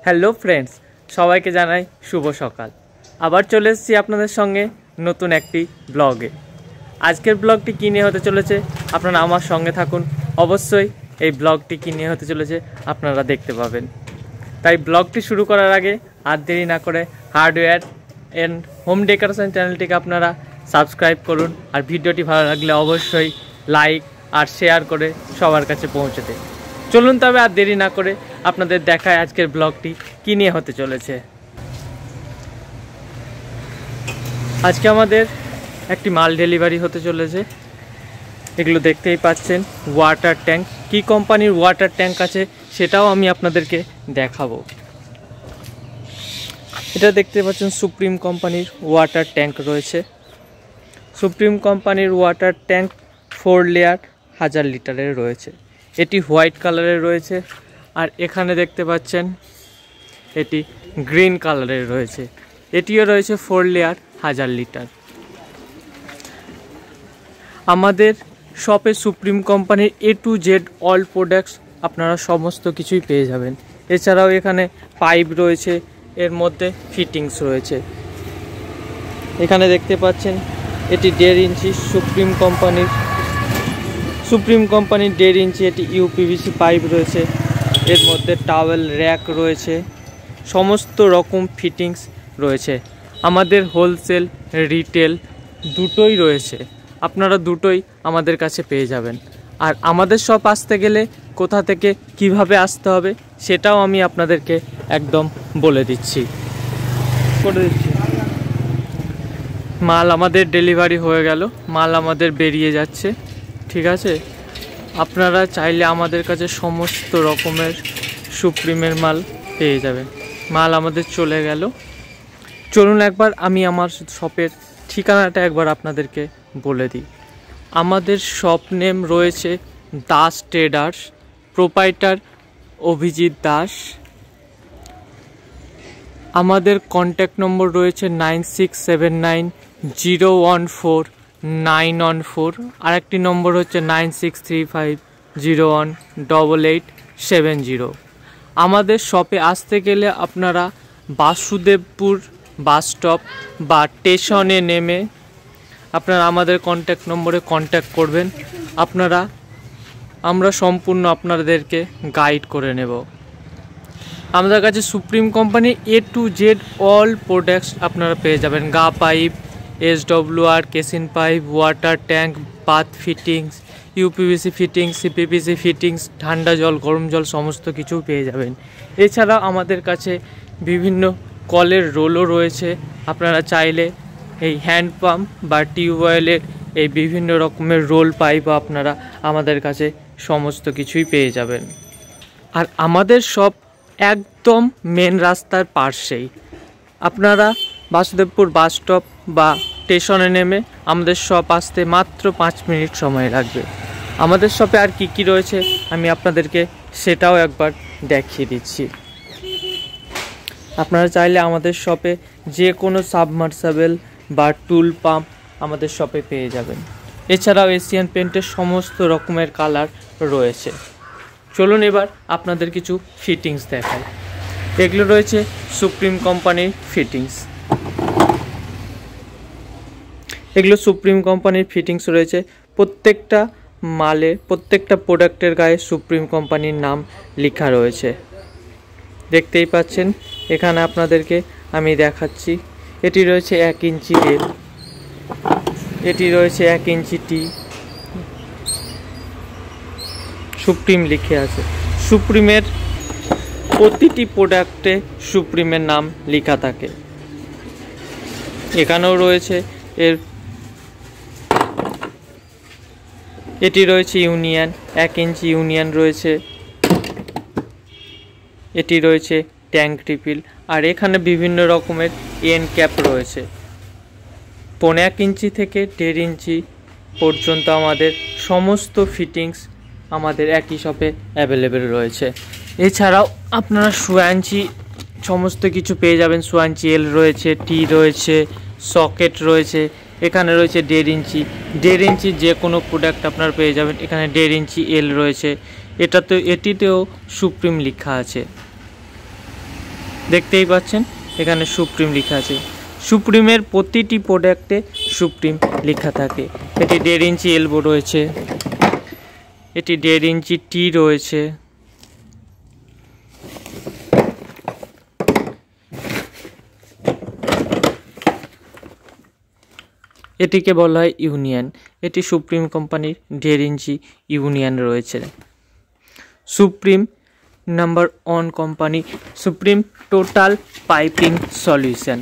Hello friends, সবাইকে জানাই শুভ সকাল। আবার চলে এসেছি আপনাদের সঙ্গে নতুন একটি ব্লগে। আজকের ব্লগটি কী নিয়ে হতে চলেছে আপনারা আমার সঙ্গে থাকুন। অবশ্যই এই ব্লগটি কী নিয়ে হতে চলেছে আপনারা দেখতে পাবেন। তাই ব্লগটি শুরু করার আগে আর দেরি না করে হার্ডওয়্যার অ্যান্ড হোম ডেকোরেশন চ্যানেলটিকে আপনারা সাবস্ক্রাইব করুন। আর ভিডিওটি ভালো লাগলে অবশ্যই লাইক আর শেয়ার করে সবার কাছে পৌঁছে দেন। চলুন তবে আর দেরি না করে আপনাদের দেখায় আজকের ব্লগটি কী নিয়ে হতে চলেছে। আজকে আমাদের একটি মাল ডেলিভারি হতে চলেছে। এগুলো দেখতেই পাচ্ছেন ওয়াটার ট্যাঙ্ক। কী কোম্পানির ওয়াটার ট্যাঙ্ক আছে সেটাও আমি আপনাদেরকে দেখাবো। এটা দেখতে পাচ্ছেন সুপ্রিম কোম্পানির ওয়াটার ট্যাঙ্ক রয়েছে। সুপ্রিম কোম্পানির ওয়াটার ট্যাঙ্ক 4 লেয়ার 1000 লিটারের রয়েছে। এটি হোয়াইট কালারের রয়েছে। আর এখানে দেখতে পাচ্ছেন এটি গ্রিন কালারের রয়েছে। এটিও রয়েছে 4 লেয়ার 1000 লিটার। আমাদের শপে সুপ্রিম কোম্পানির A to Z all products আপনারা সমস্ত কিছুই পেয়ে যাবেন। এছাড়াও এখানে পাইপ রয়েছে, এর মধ্যে ফিটিংস রয়েছে। এখানে দেখতে পাচ্ছেন এটি 1.5 ইঞ্চি সুপ্রিম কোম্পানির 1.5 ইঞ্চি এটি UPVC পাইপ রয়েছে। এর মধ্যে টাওয়েল র্যাক রয়েছে, সমস্ত রকম ফিটিংস রয়েছে। আমাদের হোলসেল রিটেল দুটোই রয়েছে, আপনারা দুটোই আমাদের কাছে পেয়ে যাবেন। আর আমাদের শপ আসতে গেলে কোথা থেকে কিভাবে আসতে হবে সেটাও আমি আপনাদেরকে একদম বলে দিচ্ছি। মাল আমাদের ডেলিভারি হয়ে গেল, মাল আমাদের বেরিয়ে যাচ্ছে, ঠিক আছে। আপনারা চাইলে আমাদের কাছে সমস্ত রকমের সুপ্রিমের মাল পেয়ে যাবেন। মাল আমাদের চলে গেল। চলুন একবার আমি আমার শপের ঠিকানাটা একবার আপনাদেরকে বলে দিই। আমাদের শপ নেম রয়েছে দাস ট্রেডার্স, প্রোপাইটার অভিজিৎ দাস। আমাদের কন্ট্যাক্ট নম্বর রয়েছে 9679014914। আরেকটি নম্বর হচ্ছে 9635018870। আমাদের শপে আসতে গেলে আপনারা বাসুদেবপুর বাস স্টপ বা স্টেশনে নেমে আপনারা আমাদের কন্ট্যাক্ট নম্বরে কন্ট্যাক্ট করবেন। আমরা সম্পূর্ণ আপনাদেরকে গাইড করে নেব। আমাদের কাছে Supreme company A to Z all products আপনারা পেয়ে যাবেন। গা pipe, SWR, casing pipe, water tank, bath fittings, UPVC fittings, CPVC fittings, ঠান্ডা জল, গরম জল সমস্ত কিছু পেয়ে যাবেন। এছাড়া আমাদের কাছে বিভিন্ন কলের রোলও রয়েছে। আপনারা চাইলে এই হ্যান্ড পাম্প বা টিউবওয়েলের এই বিভিন্ন রকমের রোল পাইপও আপনারা আমাদের কাছে সমস্ত কিছুই পেয়ে যাবেন। আর আমাদের সব একদম মেন রাস্তার পাশেই। আপনারা বাসুদেবপুর বাস স্টপ বা স্টেশনে নেমে আমাদের শপ আসতে মাত্র 5 মিনিট সময় লাগবে। আমাদের শপে আর কি রয়েছে আমি আপনাদেরকে সেটাও একবার দেখিয়ে দিচ্ছি। আপনারা চাইলে আমাদের শপে যে কোনো সাবমার্সেবল বা টুল পাম্প আমাদের শপে পেয়ে যাবেন। এছাড়াও এশিয়ান পেন্টের সমস্ত রকমের কালার রয়েছে। চলুন এবার আপনাদের কিছু ফিটিংস দেখাই। এগুলো রয়েছে সুপ্রিম কোম্পানির ফিটিংস। এগুলো সুপ্রিম কোম্পানির ফিটিংস রয়েছে। প্রত্যেকটা মালে, প্রত্যেকটা প্রোডাক্টের গায়ে সুপ্রিম কোম্পানির নাম লেখা রয়েছে। দেখতেই পাচ্ছেন এখানে আপনাদেরকে আমি দেখাচ্ছি। এটি রয়েছে 1 ইঞ্চি এল, এটি রয়েছে 1 ইঞ্চি টি। সুপ্রিম লিখে আছে। সুপ্রিমের প্রতিটি প্রোডাক্টে সুপ্রিমের নাম লেখা থাকে। এখানেও রয়েছে এটি রয়েছে ইউনিয়ন, 1 ইঞ্চি ইউনিয়ন রয়েছে। এটি রয়েছে ট্যাঙ্ক রিফিল। আর এখানে বিভিন্ন রকমের এন ক্যাপ রয়েছে। 1.5 ইঞ্চি থেকে 1.5 ইঞ্চি পর্যন্ত আমাদের সমস্ত ফিটিংস আমাদের একই শপে অ্যাভেলেবেল রয়েছে। এছাড়াও আপনারা সোয়াঞ্চি সমস্ত কিছু পেয়ে যাবেন। সোয়াঞ্চি এল রয়েছে, টি রয়েছে, সকেট রয়েছে। এখানে রয়েছে 1.5 ইঞ্চি। 1.5 ইঞ্চি যে কোনো প্রোডাক্ট আপনারা পেয়ে যাবেন। এখানে 1.5 ইঞ্চি এল রয়েছে। এটিতেও সুপ্রিম লেখা আছে। দেখতেই পাচ্ছেন এখানে সুপ্রিম লেখা আছে। সুপ্রিমের প্রতিটি প্রোডাক্টে সুপ্রিম লেখা থাকে। এটি 1.5 ইঞ্চি এলবো রয়েছে, এটি 1.5 ইঞ্চি টি রয়েছে, এটিকে বলা হয় ইউনিয়ন। এটি সুপ্রিম কোম্পানির 1.5 ইঞ্চি ইউনিয়ন রয়েছে। Supreme number 1 company supreme total piping solution.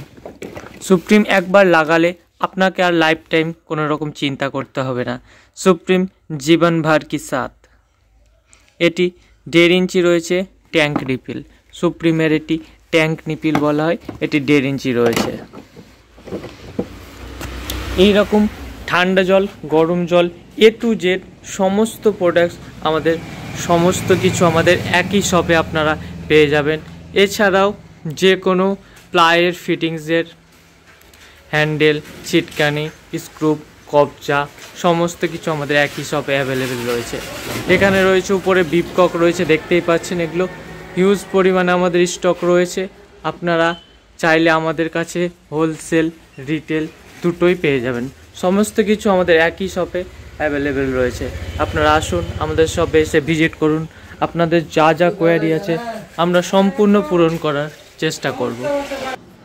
Supreme একবার লাগালে আপনাকে আর লাইফ টাইম কোনো রকম চিন্তা করতে হবে না। সুপ্রিম জীবন ভর কি সাথ। এটি 1.5 ইঞ্চি রয়েছে ট্যাঙ্ক নিপিল। সুপ্রিমের এটি ট্যাঙ্ক নিপিল বলা হয়, এটি 1.5 ইঞ্চি রয়েছে। এই রকম ঠান্ডা জল, গরম জল, A to Z সমস্ত প্রোডাক্টস আমাদের সমস্ত কিছু আমাদের একই শপে আপনারা পেয়ে যাবেন। এছাড়াও যে কোনো প্লাইয়ের ফিটিংসের হ্যান্ডেল, ছিটকানি, স্ক্রু, কবজা সমস্ত কিছু আমাদের একই শপে অ্যাভেলেবেল রয়েছে। এখানে রয়েছে উপরে বিপকক রয়েছে, দেখতেই পাচ্ছেন। এগুলো হিউজ পরিমাণে আমাদের স্টক রয়েছে। আপনারা চাইলে আমাদের কাছে হোলসেল, রিটেল দুটোই পেয়ে যাবেন। সমস্ত কিছু আমাদের একই শপে অ্যাভেলেবেল রয়েছে। আপনারা আসুন, আমাদের শপে এসে ভিজিট করুন। আপনাদের যা যা কোয়ারি আছে আমরা সম্পূর্ণ পূরণ করার চেষ্টা করব।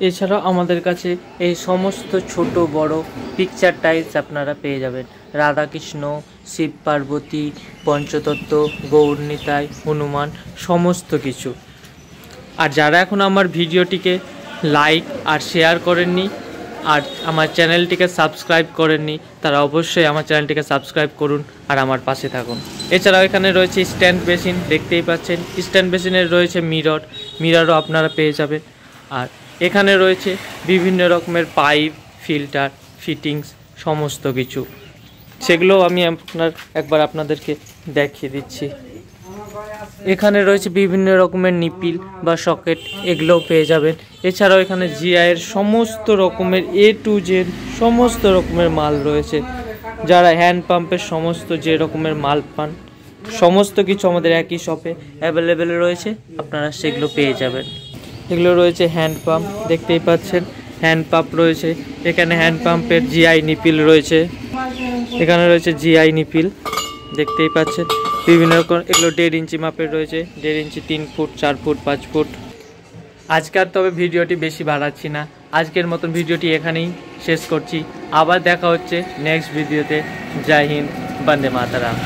এছাড়াও আমাদের কাছে এই সমস্ত ছোট বড় পিকচার টাইলস আপনারা পেয়ে যাবেন। রাধাকৃষ্ণ, শিব পার্বতী, পঞ্চতত্ত্ব, গৌরনিতাই, হনুমান সমস্ত কিছু। আর যারা এখন আমার ভিডিওটিকে লাইক আর শেয়ার করেননি আর আমার চ্যানেলটিকে সাবস্ক্রাইব করেননি, তারা অবশ্যই আমার চ্যানেলটিকে সাবস্ক্রাইব করুন আর আমার পাশে থাকুন। এছাড়াও এখানে রয়েছে স্ট্যান্ড বেসিন, দেখতেই পাচ্ছেন। স্ট্যান্ড বেসিনের রয়েছে মিররও আপনারা পেয়ে যাবেন। আর এখানে রয়েছে বিভিন্ন রকমের পাইপ, ফিল্টার, ফিটিংস সমস্ত কিছু। সেগুলো আমি একবার আপনাদেরকে দেখিয়ে দিচ্ছি। এখানে রয়েছে বিভিন্ন রকমের নিপিল বা সকেট, এগুলোও পেয়ে যাবেন। এছাড়াও এখানে জিআইয়ের সমস্ত রকমের A to Z সমস্ত রকমের মাল রয়েছে। যারা হ্যান্ড পাম্পের সমস্ত যে রকমের মাল পান সমস্ত কিছু আমাদের একই শপে অ্যাভেলেবেল রয়েছে, আপনারা সেগুলো পেয়ে যাবেন। এগুলো রয়েছে হ্যান্ড পাম্প, দেখতেই পাচ্ছেন হ্যান্ড পাম্প রয়েছে। এখানে হ্যান্ড পাম্পের জিআই নিপিল রয়েছে, এখানে রয়েছে জিআই নিপিল, দেখতেই পাচ্ছেন বিভিন্ন রকম। এগুলো 1.5 ইঞ্চি মাপের রয়েছে, 1.5 ইঞ্চি, 3 ফুট, 4 ফুট, 5 ফুট। আজকাল তবে ভিডিওটি বেশি বাড়াচ্ছি না, আজকের মতন ভিডিওটি এখানেই শেষ করছি। আবার দেখা হচ্ছে নেক্সট ভিডিওতে। জয় হিন্দ, বন্দে মাতরম।